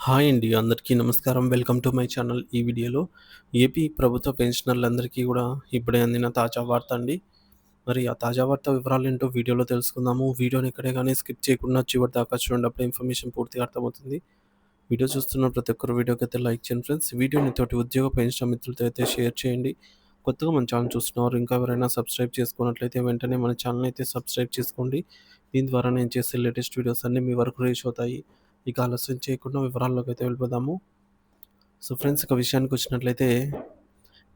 Hi అండి. అందరికీ నమస్కారం. Welcome to my channel. ఈ వీడియోలో ఏపీ ప్రభుత్వ పెన్షనర్లందరికీ గూడా ఇప్పుడే అందిన తాజా వార్త అండి. మరి ఆ తాజా వార్త వివరాలేంటో వీడియోలో తెలుసుకుందాము. వీడియోని ఎక్కడే గానీ స్కిప్ చేయకుండా చివరి దాకా చూడండి. అప్పుడే ఇన్ఫర్మేషన్ పూర్తిగా అర్థమవుతుంది. వీడియో చూస్తున్న ప్రతి ఒక్కరు వీడియోకైతే లైక్ చేయండి ఫ్రెండ్స్. వీడియోని తోటి ఉద్యోగ పెన్షన్ మిత్రులతో అయితే షేర్ చేయండి. కొత్తగా మన ఛానల్ చూస్తున్నవారు ఇంకా ఎవరైనా సబ్స్క్రైబ్ చేసుకున్నట్లయితే వెంటనే మన ఛానల్ అయితే సబ్స్క్రైబ్ చేసుకోండి. దీని ద్వారా నేను చేసే లేటెస్ట్ వీడియోస్ అన్నీ మీ వరకు రీచ్ అవుతాయి. ఇక ఆలస్యం చేయకుండా వివరాల్లోకైతే వెళ్ళిపోదాము. సో ఫ్రెండ్స్, ఇక విషయానికొచ్చినట్లయితే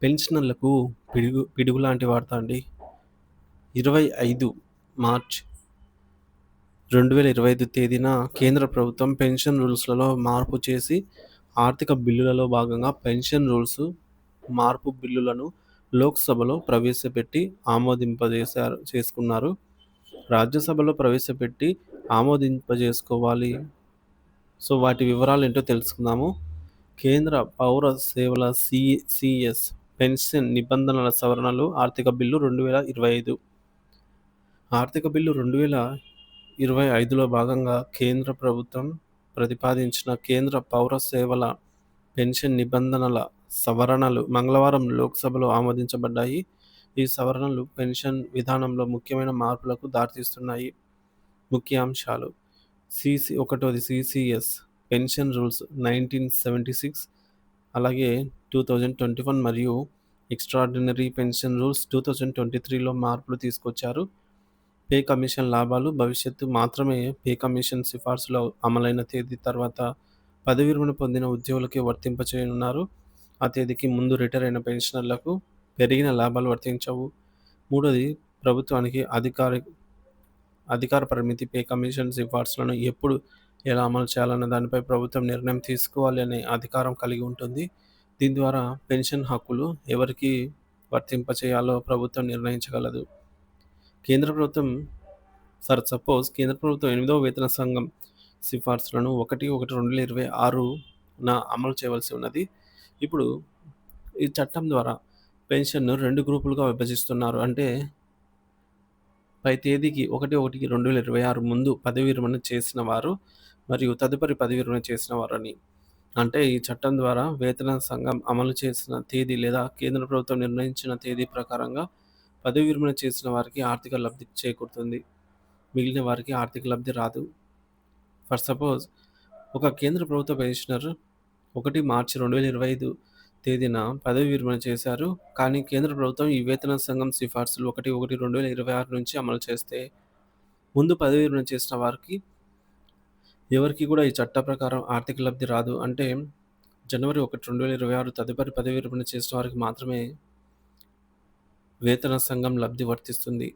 పెన్షనర్లకు పిడుగు లాంటి వార్త అండి. 25 మార్చ్ 2025 తేదీన కేంద్ర ప్రభుత్వం పెన్షన్ రూల్స్‌లలో మార్పు చేసి ఆర్థిక బిల్లులలో భాగంగా పెన్షన్ రూల్స్ మార్పు బిల్లులను లోక్‌సభలో ప్రవేశపెట్టి చేసుకున్నారు. రాజ్యసభలో ప్రవేశపెట్టి ఆమోదింపజేసుకోవాలి. సో వాటి వివరాలేంటో తెలుసుకుందాము. కేంద్ర పౌర సేవల సీఎస్ పెన్షన్ నిబంధనల సవరణలు ఆర్థిక బిల్లు 2025. ఆర్థిక బిల్లు 2025లో భాగంగా కేంద్ర ప్రభుత్వం ప్రతిపాదించిన కేంద్ర పౌర సేవల పెన్షన్ నిబంధనల సవరణలు మంగళవారం లోక్సభలో ఆమోదించబడ్డాయి. ఈ సవరణలు పెన్షన్ విధానంలో ముఖ్యమైన మార్పులకు దారితీస్తున్నాయి. ముఖ్యాంశాలు: ఒకటోది సీసీఎస్ పెన్షన్ రూల్స్ 1976, అలాగే 2021 మరియు ఎక్స్ట్రార్డినరీ పెన్షన్ రూల్స్ 2023లో మార్పులు తీసుకొచ్చారు. పే కమిషన్ లాభాలు భవిష్యత్తు మాత్రమే పే కమిషన్ సిఫార్సులు అమలైన తేదీ తర్వాత పదవి విరమణ పొందిన ఉద్యోగులకే వర్తింపచేయనున్నారు. ఆ తేదీకి ముందు రిటైర్ అయిన పెన్షనర్లకు పెరిగిన లాభాలు వర్తించవు. మూడోది, ప్రభుత్వానికి అధికార పరిమితి. పే కమిషన్ సిఫార్సులను ఎప్పుడు ఎలా అమలు చేయాలన్న దానిపై ప్రభుత్వం నిర్ణయం తీసుకోవాలి అనే అధికారం కలిగి ఉంటుంది. దీని ద్వారా పెన్షన్ హక్కులు ఎవరికి వర్తింపచేయాలో ప్రభుత్వం నిర్ణయించగలదు. కేంద్ర ప్రభుత్వం కేంద్ర ప్రభుత్వం 8వ వేతన సంఘం సిఫార్సులను 1/1/2026న అమలు చేయవలసి ఉన్నది. ఇప్పుడు ఈ చట్టం ద్వారా పెన్షన్ను 2 గ్రూపులుగా విభజిస్తున్నారు. అంటే పై తేదీకి 1/1/2026 ముందు పదవి విరమణ చేసిన వారు మరియు తదుపరి పదవి విరమణ చేసిన వారని. అంటే ఈ చట్టం ద్వారా వేతన సంఘం అమలు చేసిన తేదీ లేదా కేంద్ర ప్రభుత్వం నిర్ణయించిన తేదీ ప్రకారంగా పదవి విరమణ చేసిన వారికి ఆర్థిక లబ్ధి చేకూరుతుంది. మిగిలిన వారికి ఆర్థిక లబ్ధి రాదు. ఫర్ సపోజ్, ఒక కేంద్ర ప్రభుత్వ పెన్షనర్ 1 మార్చి 2025 తేదీన పదవి విరమణ చేశారు. కానీ కేంద్ర ప్రభుత్వం ఈ వేతన సంఘం సిఫార్సులు 1/1/2026 నుంచి అమలు చేస్తే ముందు పదవి విరమణ చేసిన వారికి ఎవరికి కూడా ఈ చట్ట ప్రకారం ఆర్థిక లబ్ధి రాదు. అంటే జనవరి 1, 2026 తదుపరి పదవి విరమణ చేసిన వారికి మాత్రమే వేతన సంఘం లబ్ధి వర్తిస్తుంది.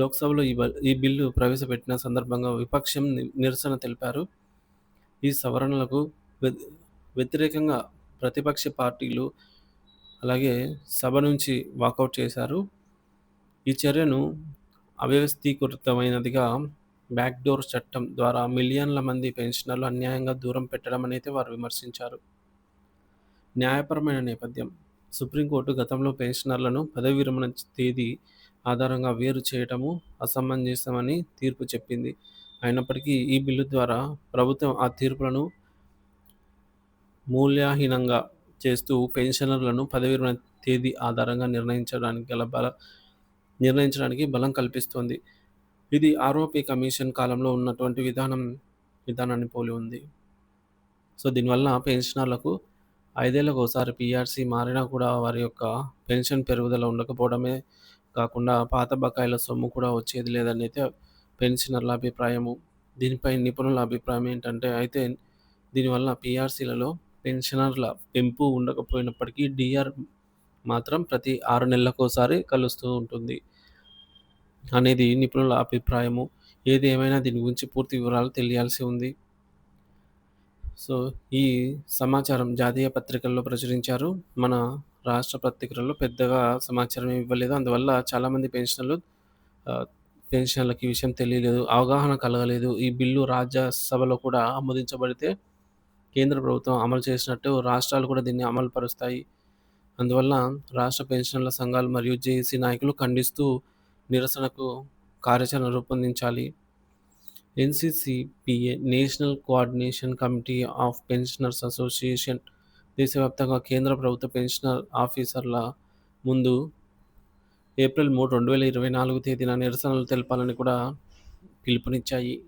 లోక్సభలో ఈ బిల్లు ప్రవేశపెట్టిన సందర్భంగా విపక్షం నిరసన తెలిపారు. ఈ సవరణలకు వ్యతిరేకంగా ప్రతిపక్ష పార్టీలు అలాగే సభ నుంచి వాకౌట్ చేశారు. ఈ చర్యను అవ్యవస్థీకృతమైనదిగా, బ్యాక్డోర్ చట్టం ద్వారా మిలియన్ల మంది పెన్షనర్లు అన్యాయంగా దూరం పెట్టడం అనేది వారు విమర్శించారు. న్యాయపరమైన నేపథ్యం: సుప్రీంకోర్టు గతంలో పెన్షనర్లను పదవి విరమణ తేదీ ఆధారంగా వేరు చేయటము అసమంజసమని తీర్పు చెప్పింది. అయినప్పటికీ ఈ బిల్లు ద్వారా ప్రభుత్వం ఆ తీర్పులను మూల్యహీనంగా చేస్తూ పెన్షనర్లను పదవి విరమణ తేదీ ఆధారంగా నిర్ణయించడానికి బలం కల్పిస్తోంది. ఇది ఆర్ఓపీ కమిషన్ కాలంలో ఉన్నటువంటి విధానాన్ని పోలి ఉంది. సో దీనివల్ల పెన్షనర్లకు 5 ఏళ్లకు ఒకసారి పీఆర్సీ మారినా కూడా వారి యొక్క పెన్షన్ పెరుగుదల ఉండకపోవడమే కాకుండా పాత బకాయిల సొమ్ము కూడా వచ్చేది లేదని అయితే పెన్షనర్ల అభిప్రాయము. దీనిపై నిపుణుల అభిప్రాయం ఏంటంటే, అయితే దీనివల్ల పీఆర్సీలలో పెన్షనర్ల పెంపు ఉండకపోయినప్పటికీ డీఆర్ మాత్రం ప్రతి 6 నెలలకోసారి కలుస్తూ ఉంటుంది అనేది నిపుణుల అభిప్రాయము. ఏది ఏమైనా దీని గురించి పూర్తి వివరాలు తెలియాల్సి ఉంది. సో ఈ సమాచారం జాతీయ పత్రికల్లో ప్రచురించారు. మన రాష్ట్ర పత్రికలలో పెద్దగా సమాచారం ఇవ్వలేదు. అందువల్ల చాలామంది పెన్షనర్లకి ఈ విషయం తెలియలేదు, అవగాహన కలగలేదు. ఈ బిల్లు రాజ్యసభలో కూడా ఆమోదించబడితే కేంద్ర ప్రభుత్వం అమలు చేసినట్టు రాష్ట్రాలు కూడా దీన్ని అమలు పరుస్తాయి. అందువల్ల రాష్ట్ర పెన్షనర్ల సంఘాలు మరియు జేఏసీ నాయకులు ఖండిస్తూ నిరసనకు కార్యాచరణ రూపొందించాలి. ఎన్సీసీపీఏ national coordination committee of pensioners association దేశవ్యాప్తంగా కేంద్ర ప్రభుత్వ పెన్షనర్ ఆఫీసర్ల ముందు ఏప్రిల్ 3, 2024 తేదీన నిరసనలు తెలపాలని కూడా పిలుపునిచ్చాయి.